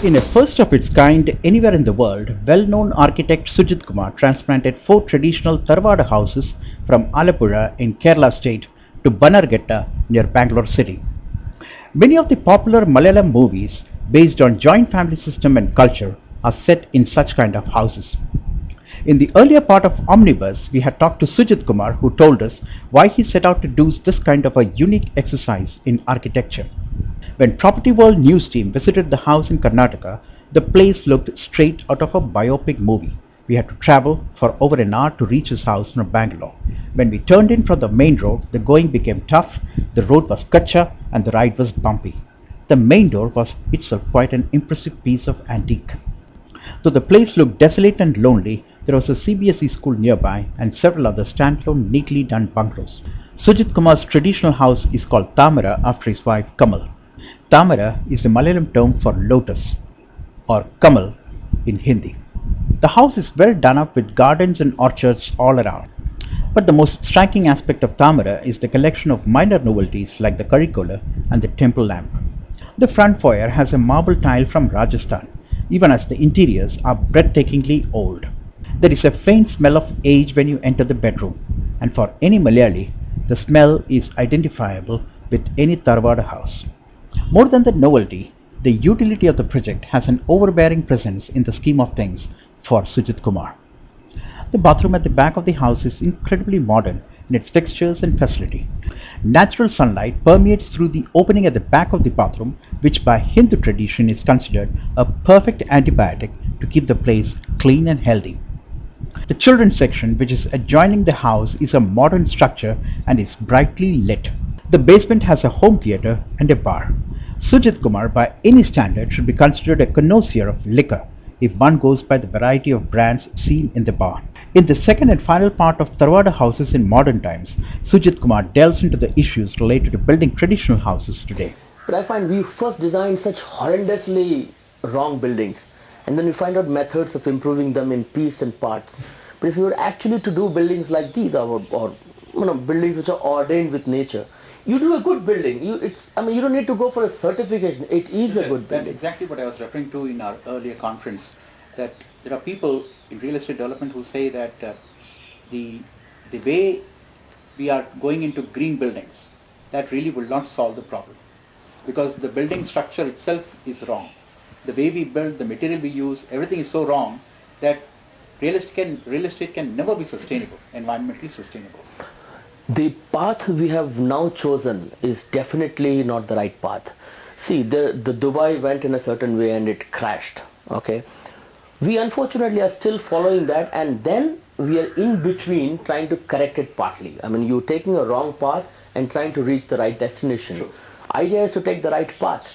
In a first of its kind anywhere in the world, well-known architect Sujit Kumar transplanted 4 traditional Tharwada houses from Alappuzha in Kerala state to Bannerghetta near Bangalore city. Many of the popular Malayalam movies based on joint family system and culture are set in such kind of houses. In the earlier part of Omnibus, we had talked to Sujit Kumar who told us why he set out to do this kind of a unique exercise in architecture. When Property World News team visited the house in Karnataka, the place looked straight out of a biopic movie. We had to travel for over an hour to reach his house from Bangalore. When we turned in from the main road, the going became tough, the road was kacha and the ride was bumpy. The main door was itself quite an impressive piece of antique. Though the place looked desolate and lonely, there was a CBSE school nearby and several other standalone neatly done bungalows. Sujit Kumar's traditional house is called Tamara after his wife Kamal. Tamara is the Malayalam term for lotus or Kamal in Hindi. The house is well done up with gardens and orchards all around. But the most striking aspect of Tamara is the collection of minor novelties like the curricola and the temple lamp. The front foyer has a marble tile from Rajasthan, even as the interiors are breathtakingly old. There is a faint smell of age when you enter the bedroom, and for any Malayali, the smell is identifiable with any Tharwada house. More than the novelty, the utility of the project has an overbearing presence in the scheme of things for Sujit Kumar. The bathroom at the back of the house is incredibly modern in its fixtures and facility. Natural sunlight permeates through the opening at the back of the bathroom, which by Hindu tradition is considered a perfect antibiotic to keep the place clean and healthy. The children's section, which is adjoining the house, is a modern structure and is brightly lit. The basement has a home theatre and a bar. Sujit Kumar, by any standard, should be considered a connoisseur of liquor if one goes by the variety of brands seen in the bar. In the second and final part of Tharwada houses in modern times, Sujit Kumar delves into the issues related to building traditional houses today. But I find we first designed such horrendously wrong buildings, and then we find out methods of improving them in piece and parts. But if you were actually to do buildings like these, or buildings which are ordained with nature, you do a good building. You don't need to go for a certification. It is a good building. That's exactly what I was referring to in our earlier conference. That there are people in real estate development who say that the way we are going into green buildings, that really will not solve the problem, because the building structure itself is wrong. The way we build, the material we use, everything is so wrong that real estate can never be sustainable, environmentally sustainable. The path we have now chosen is definitely not the right path. See, the Dubai went in a certain way and it crashed. Okay, we unfortunately are still following that, and then we are in between trying to correct it partly. You're taking a wrong path and trying to reach the right destination. True. Idea is to take the right path.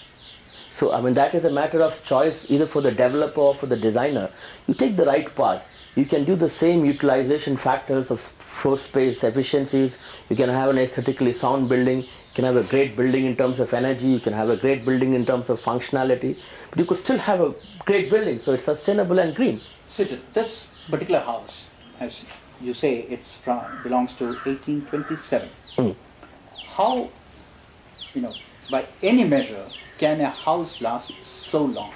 So that is a matter of choice either for the developer or for the designer. You take the right path. You can do the same utilization factors of floor space efficiencies. You can have an aesthetically sound building. You can have a great building in terms of energy. You can have a great building in terms of functionality. But you could still have a great building, so it's sustainable and green. Sujit, this particular house, as you say, belongs to 1827. How, by any measure, can a house last so long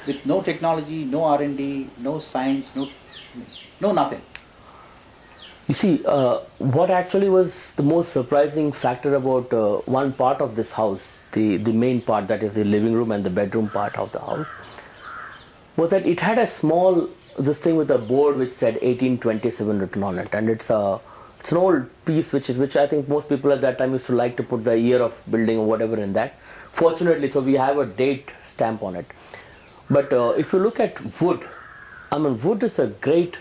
with no technology, no R&D, no science, no nothing? You see, what actually was the most surprising factor about one part of this house, the main part, that is the living room and the bedroom part of the house, was that it had a small, this thing with a board which said 1827 written on it, and it's an old piece which I think most people at that time used to like to put the year of building or whatever in that. Fortunately, so we have a date stamp on it. But if you look at wood, wood is a great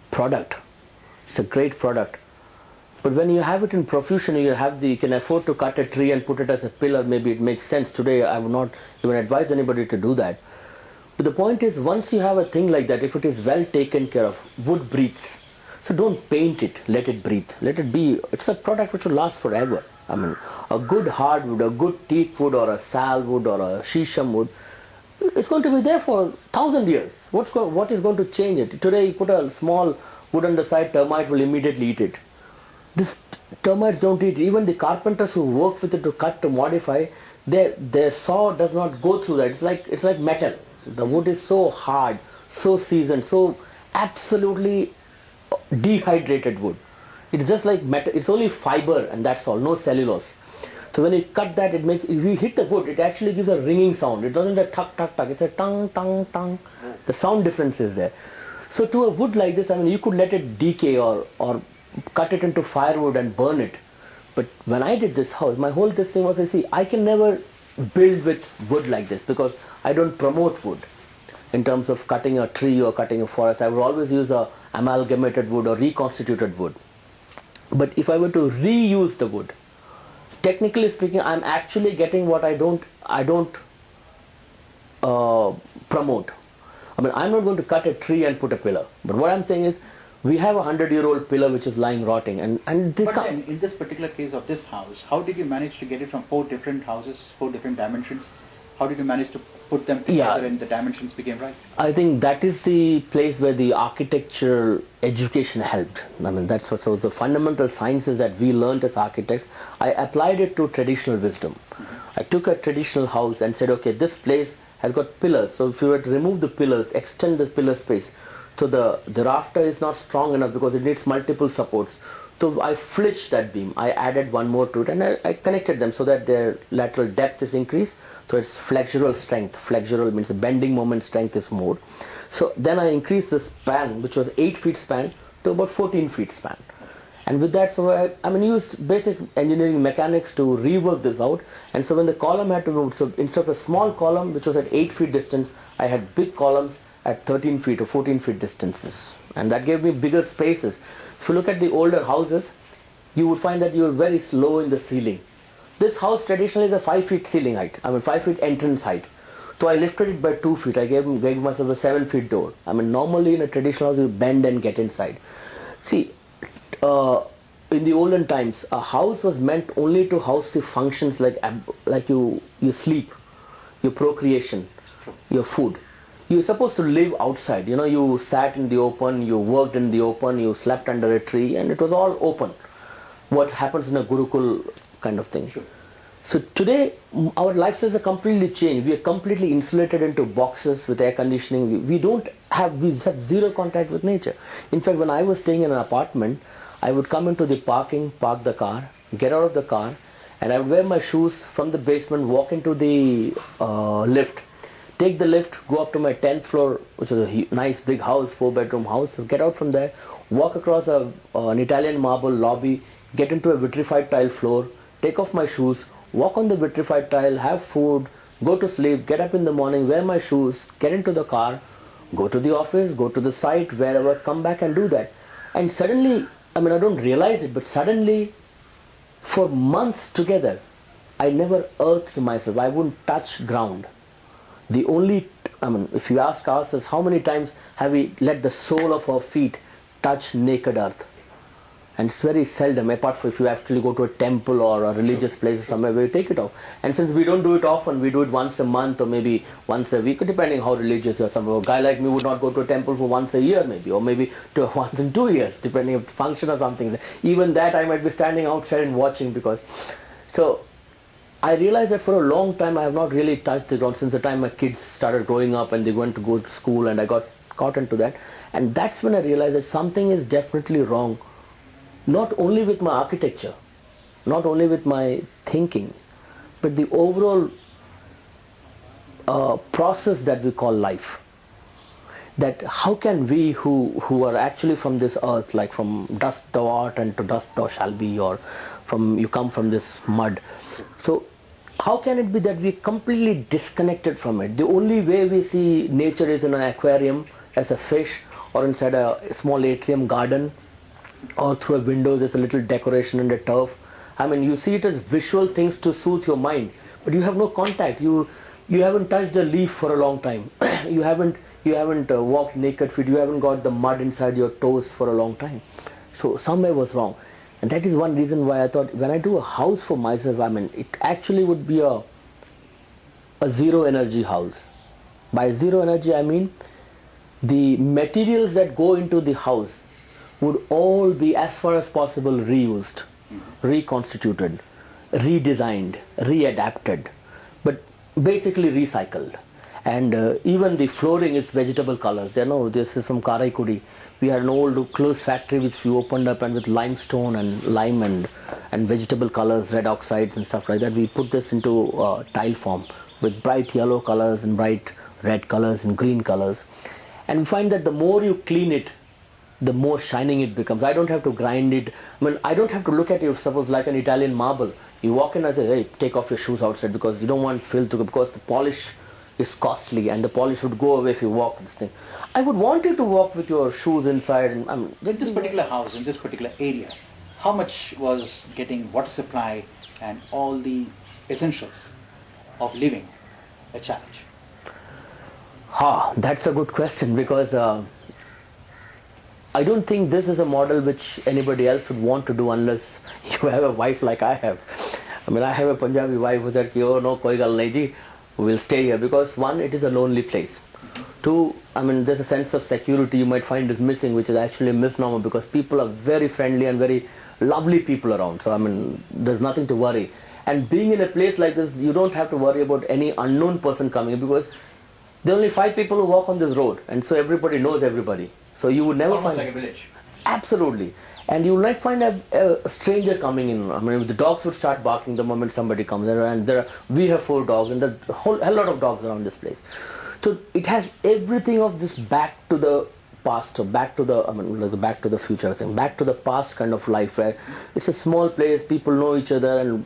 product. It's a great product. But when you have it in profusion, you can afford to cut a tree and put it as a pillar. Maybe it makes sense. Today, I would not even advise anybody to do that. But the point is, once you have a thing like that, if it is well taken care of, wood breathes. So don't paint it, let it breathe. Let it be, it's a product which will last forever. A good hardwood, a good teak wood or a sal wood or a shisham wood, it's going to be there for 1,000 years. What is going to change it? Today you put a small wood on the side, termite will immediately eat it. These termites don't eat. Even the carpenters who work with it to cut, to modify, their saw does not go through that. It's like metal. The wood is so hard, so seasoned, so absolutely dehydrated wood. It's just like metal. It's only fiber and that's all, no cellulose. So when you cut that, it makes, if you hit the wood, it actually gives a ringing sound. It doesn't a tuck, tuck, tuck. It's a tung, tung, tung. The sound difference is there. So to a wood like this, I mean, you could let it decay or cut it into firewood and burn it. But when I did this house, my whole this thing was, I can never build with wood like this because I don't promote wood in terms of cutting a tree or cutting a forest. I would always use a amalgamated wood or reconstituted wood. But if I were to reuse the wood, technically speaking, I'm actually getting what I don't promote. I mean, I'm not going to cut a tree and put a pillar. But what I'm saying is, we have a 100-year-old pillar which is lying rotting, and But then, in this particular case of this house, how did you manage to get it from 4 different houses, 4 different dimensions? How did you manage to put them together and the dimensions became right? I think that is the place where the architectural education helped. I mean, that's what, so the fundamental sciences that we learned as architects, I applied it to traditional wisdom. I took a traditional house and said, okay, this place has got pillars. So if you were to remove the pillars, extend the pillar space, so the rafter is not strong enough because it needs multiple supports. So I flitched that beam. I added one more to it and I connected them so that their lateral depth is increased. So its flexural strength, flexural means the bending moment strength is more. So then I increased the span, which was 8 feet span, to about 14 feet span. And with that, so I used basic engineering mechanics to rework this out. And so when the column had to move, so instead of a small column, which was at 8 feet distance, I had big columns at 13 feet or 14 feet distances. And that gave me bigger spaces. If you look at the older houses, you would find that you are very slow in the ceiling. This house traditionally is a 5 feet ceiling height, 5 feet entrance height. So I lifted it by 2 feet. I gave myself a 7 feet door. Normally in a traditional house you bend and get inside. See, in the olden times, a house was meant only to house the functions like you sleep, your procreation, your food. You're supposed to live outside. You sat in the open, you worked in the open, you slept under a tree, and it was all open. What happens in a Gurukul kind of thing. Sure. So today, our lifestyles are completely changed. We are completely insulated into boxes with air conditioning. We have zero contact with nature. In fact, when I was staying in an apartment, I would come into the parking, park the car, get out of the car, and I would wear my shoes from the basement, walk into the lift, take the lift, go up to my 10th floor, which was a nice big house, 4-bedroom house. So get out from there, walk across an Italian marble lobby, get into a vitrified tile floor, take off my shoes, walk on the vitrified tile, have food, go to sleep, get up in the morning, wear my shoes, get into the car, go to the office, go to the site, wherever, come back and do that. And suddenly, I don't realize it, but suddenly, for months together, I never earthed myself. I wouldn't touch ground. The only, if you ask ourselves, how many times have we let the sole of our feet touch naked earth? And it's very seldom, apart from if you actually go to a temple or a religious place somewhere where you take it off. And since we don't do it often, we do it once a month or maybe once a week, depending how religious you are. A guy like me would not go to a temple for once a year maybe, or maybe once in 2 years, depending on the function or something. Even that I might be standing outside and watching because... So I realized that for a long time I have not really touched the ground since the time my kids started growing up and they went to go to school and I got caught into that. And that's when I realized that something is definitely wrong. Not only with my architecture, not only with my thinking, but the overall process that we call life. That how can we who are actually from this earth, like from dust thou art and to dust thou shall be, or you come from this mud. So how can it be that we completely disconnected from it? The only way we see nature is in an aquarium as a fish, or inside a small atrium garden, or through a window there's a little decoration and a turf. You see it as visual things to soothe your mind, but you have no contact. You haven't touched a leaf for a long time. you haven't walked naked feet. You haven't got the mud inside your toes for a long time. So somewhere was wrong. And that is one reason why I thought when I do a house for myself, it actually would be a zero energy house. By zero energy I mean the materials that go into the house would all be as far as possible reused, reconstituted, redesigned, readapted. basically recycled. And even the flooring is vegetable colors. You know, this is from Karaikudi. We had an old clothes factory which we opened up, and with limestone and lime and vegetable colors, red oxides and stuff like that, we put this into tile form with bright yellow colors and bright red colors and green colors. And we find that the more you clean it, the more shining it becomes. I don't have to grind it. I mean, I don't have to look at it, suppose like an Italian marble. You walk in and say, hey, take off your shoes outside, because you don't want filth to go, because the polish is costly and the polish would go away if you walk this thing. I would want you to walk with your shoes inside. And in this particular house, in this particular area, how much was getting water supply and all the essentials of living a challenge? That's a good question, because I don't think this is a model which anybody else would want to do unless you have a wife like I have. I mean, I have a Punjabi wife who said, oh no, koi gal nahi ji, we'll stay here, because one, it is a lonely place. Two, I mean, there's a sense of security you might find is missing, which is actually a misnomer, because people are very friendly and very lovely people around. So, I mean, there's nothing to worry. And being in a place like this, you don't have to worry about any unknown person coming, because there are only 5 people who walk on this road, and so everybody knows everybody. So you would never Almost find... like a village. Absolutely. And you will not find a stranger coming in. I mean, the dogs would start barking the moment somebody comes in, and we have 4 dogs, and there's a lot of dogs around this place. So it has everything of this back to the past, or back to the, I mean, like the back to the future, saying back to the past kind of life, where it's a small place, people know each other, and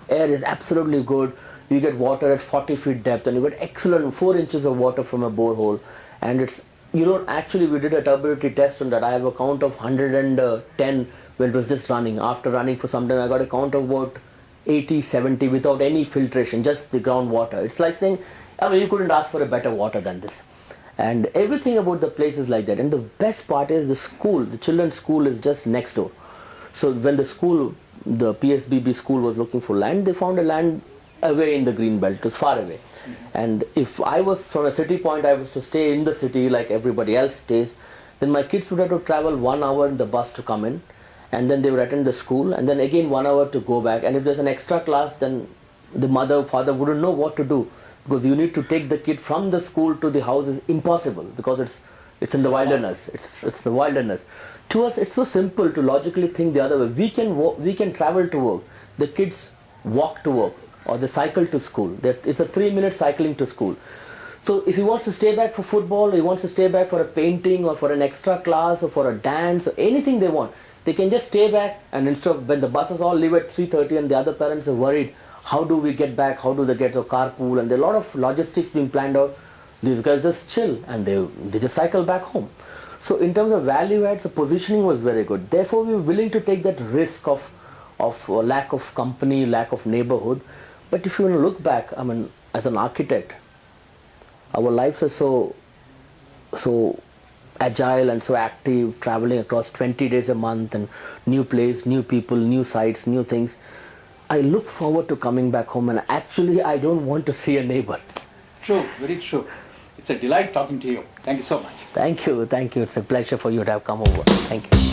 air is absolutely good. You get water at 40 feet depth, and you get excellent 4 inches of water from a borehole, and it's, you don't actually, we did a turbidity test on that. I have a count of 110 when it was just running. After running for some time, I got a count of about 80, 70 without any filtration, just the groundwater. It's like saying, I mean, you couldn't ask for a better water than this. And everything about the place is like that. And the best part is the school, the children's school is just next door. So when the school, the PSBB school was looking for land, they found a land away in the green belt. It was far away. And if I was from a city point, I was to stay in the city like everybody else stays, then my kids would have to travel 1 hour in the bus to come in, and then they would attend the school, and then again 1 hour to go back. And if there's an extra class, then the mother, father wouldn't know what to do, because you need to take the kid from the school to the house is impossible, because it's in the wilderness. It's the wilderness. To us, it's so simple to logically think the other way. We can travel to work. The kids walk to work, or they cycle to school. It's a 3-minute cycling to school. So if he wants to stay back for football, or he wants to stay back for a painting, or for an extra class, or for a dance, or anything they want, they can just stay back. And instead of, when the buses all leave at 3:30 and the other parents are worried, how do we get back, how do they get to carpool, and there are a lot of logistics being planned out, these guys just chill and they just cycle back home. So in terms of value adds, the positioning was very good. Therefore, we were willing to take that risk of lack of company, lack of neighborhood. But if you want to look back, I mean, as an architect, our lives are so agile and so active, traveling across 20 days a month, and new place, new people, new sites, new things. I look forward to coming back home, and actually I don't want to see a neighbor. True, very true. It's a delight talking to you. Thank you so much. Thank you. It's a pleasure for you to have come over. Thank you.